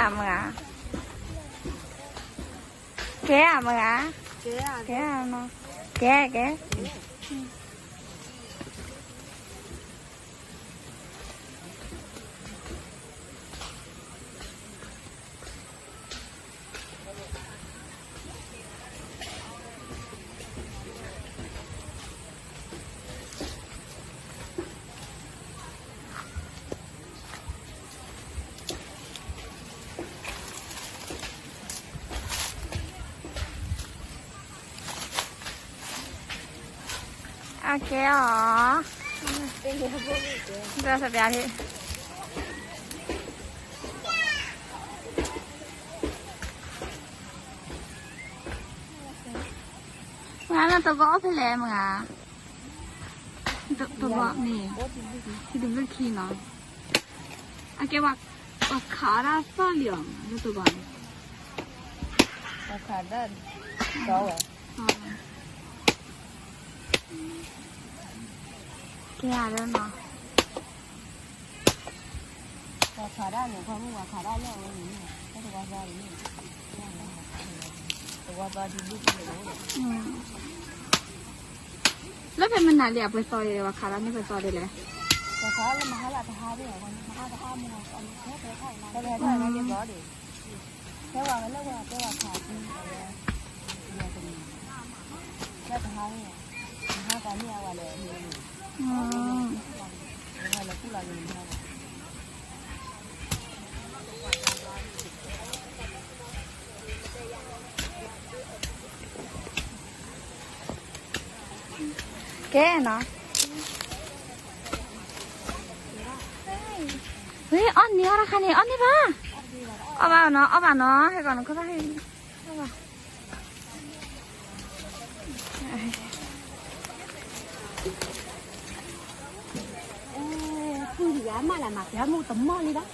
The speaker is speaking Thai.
à mà ké à mà ké à nó ké ok hả ra sập nhà thì ngã là tao gõ phải lẹ mà tao gõ nè thì đừng có khi nó à cái bạc khá ra sao liền nó tao gõ khá ra sao vậy cái à đó nó khá ra nhiều không mà khá ra nhiều cái gì cái tôi qua đi tôi qua đi điแล้วเป็นมันหนาเรียบไปซอยเลยว่าขาแล้วนี่ไปซอยได้เลยแต่เขาแล้วมาหาละทาด้วยมันมาหาละทามัวอันแค่ไปถ่ายมาไปถ่ายมาเยอะดิแค่ว่าแล้วว่าแต่ว่าขาที่อะไรเยอะตรงนี้แค่ทาเนี่ยหาการเนี่ยว่าเลยว่าแล้วผู้เราอยู่นี่แกเนาะเฮ้ยอ้อนนี่อะไรคะเนี่ยอ้อนนี่ป่ะเอาบ่าเนาะให้ก่อนก็ได้เอาบ่าคือย้ายมาแล้วมาย้ายมูตมอเลยนะ